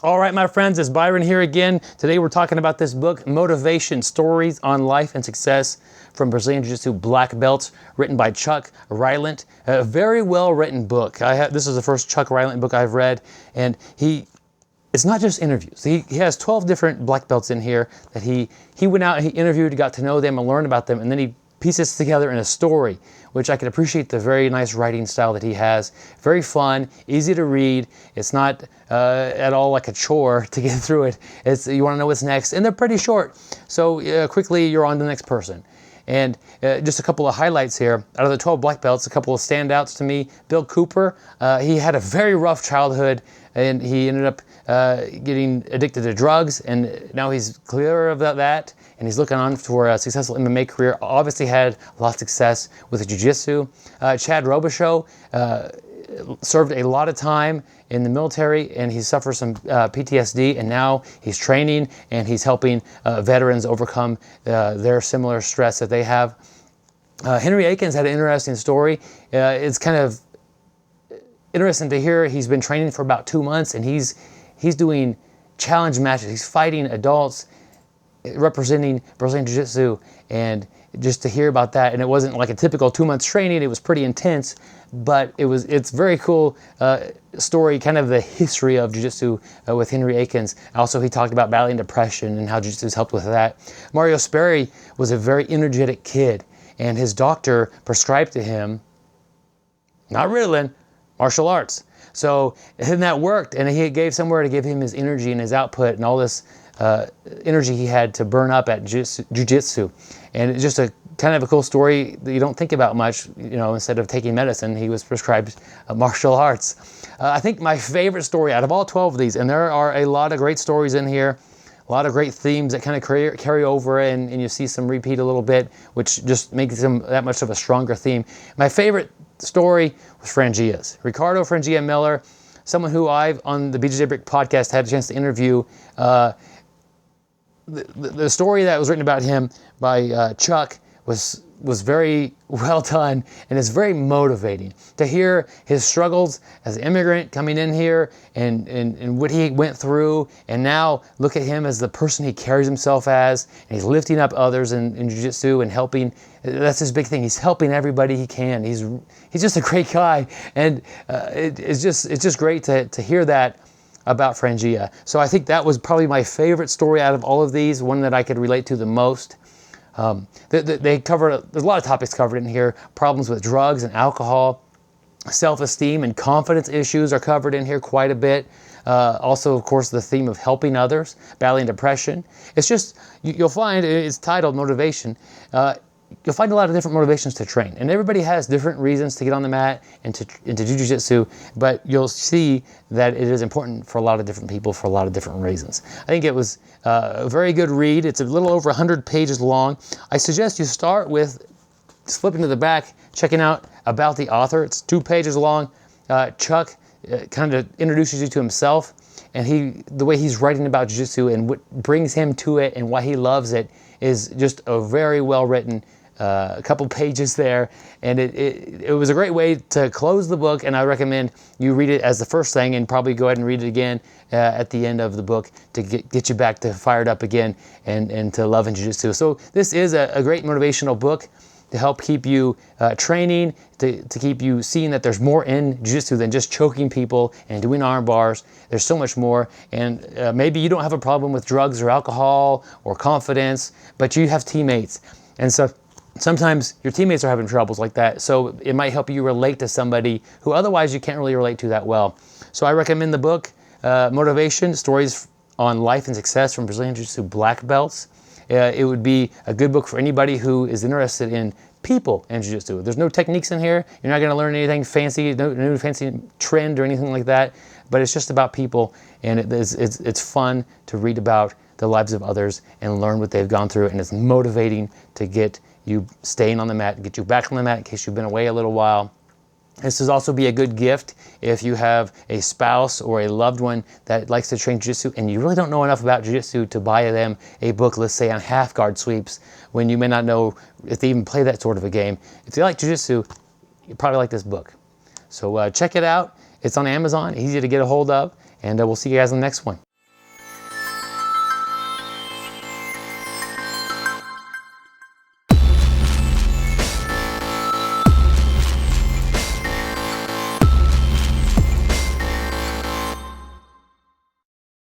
All right, my friends, it's Byron here again. Today we're talking about this book, Motivation: Stories on Life and Success from Brazilian Jiu-Jitsu Black Belts, written by Chuck Rylant. A very well written book. This is the first Chuck Rylant book I've read, and it's not just interviews. He has 12 different black belts in here that he went out and he interviewed, got to know them and learned about them, and then he pieces together in a story, which I can appreciate the very nice writing style that he has. Very fun, easy to read. It's not at all like a chore to get through it. You want to know what's next, and they're pretty short. So quickly you're on to the next person. And just a couple of highlights here. Out of the 12 black belts, a couple of standouts to me. Bill Cooper, he had a very rough childhood, and he ended up getting addicted to drugs, and now he's clear of that, and he's looking on for a successful MMA career. Obviously had a lot of success with jiu-jitsu. Chad Robichaux served a lot of time in the military, and he suffered some PTSD, and now he's training and he's helping veterans overcome their similar stress that they have. Henry Akins had an interesting story. It's kind of interesting to hear. He's been training for about 2 months, and he's doing challenge matches. He's fighting adults representing Brazilian Jiu-Jitsu, and just to hear about that, and it wasn't like a typical 2 months training, it was pretty intense, but it's very cool story, kind of the history of Jiu-Jitsu with Henry Akins. Also, he talked about battling depression and how Jiu-Jitsu's helped with that. Mario Sperry was a very energetic kid, and his doctor prescribed to him, not Ritalin, martial arts. So, and that worked, and he gave somewhere to give him his energy and his output and all this energy he had to burn up at jiu-jitsu. And it's just a kind of a cool story that you don't think about much. Instead of taking medicine, he was prescribed martial arts. I think my favorite story out of all 12 of these, and there are a lot of great stories in here, a lot of great themes that kind of carry over, and you see some repeat a little bit, which just makes them that much of a stronger theme. My favorite story was Frangia's. Ricardo Frangia Miller, someone who I've, on the BJJ Brick podcast, had a chance to interview. The story that was written about him by Chuck was very well done, and it's very motivating to hear his struggles as an immigrant coming in here and what he went through, and now look at him as the person he carries himself as, and he's lifting up others in jiu-jitsu and helping. That's his big thing. He's helping everybody he can. He's just a great guy, and it's just great to hear that about Frangia. So I think that was probably my favorite story out of all of these, one that I could relate to the most. They cover, there's a lot of topics covered in here. Problems with drugs and alcohol, self-esteem and confidence issues are covered in here quite a bit. Also, of course, the theme of helping others, battling depression. It's just, you'll find, it's titled Motivation. You'll find a lot of different motivations to train, and everybody has different reasons to get on the mat and to jiu-jitsu, but you'll see that it is important for a lot of different people for a lot of different reasons. I think it was a very good read. It's a little over 100 pages long. I suggest you start with just flipping to the back, checking out about the author. It's 2 pages long. Chuck kind of introduces you to himself, and the way he's writing about jiu-jitsu and what brings him to it and why he loves it is just a very well written a couple pages there, and it was a great way to close the book, and I recommend you read it as the first thing and probably go ahead and read it again at the end of the book to get you back to fired up again and to loving jiu-jitsu. So this is a great motivational book to help keep you training, to keep you seeing that there's more in jiu-jitsu than just choking people and doing arm bars. There's so much more, and maybe you don't have a problem with drugs or alcohol or confidence, but you have teammates, and so sometimes your teammates are having troubles like that, so it might help you relate to somebody who otherwise you can't really relate to that well. So I recommend the book, Motivation: Stories on Life and Success from Brazilian Jiu-Jitsu Black Belts. It would be a good book for anybody who is interested in people and jiu-jitsu. There's no techniques in here. You're not going to learn anything fancy, no fancy trend or anything like that, but it's just about people, and it's fun to read about the lives of others and learn what they've gone through, and it's motivating to get you staying on the mat, get you back on the mat in case you've been away a little while. This would also be a good gift if you have a spouse or a loved one that likes to train jiu-jitsu and you really don't know enough about jiu-jitsu to buy them a book, let's say on half guard sweeps, when you may not know if they even play that sort of a game. If you like jiu-jitsu, you probably like this book. So check it out. It's on Amazon, easy to get a hold of, and we'll see you guys in the next one.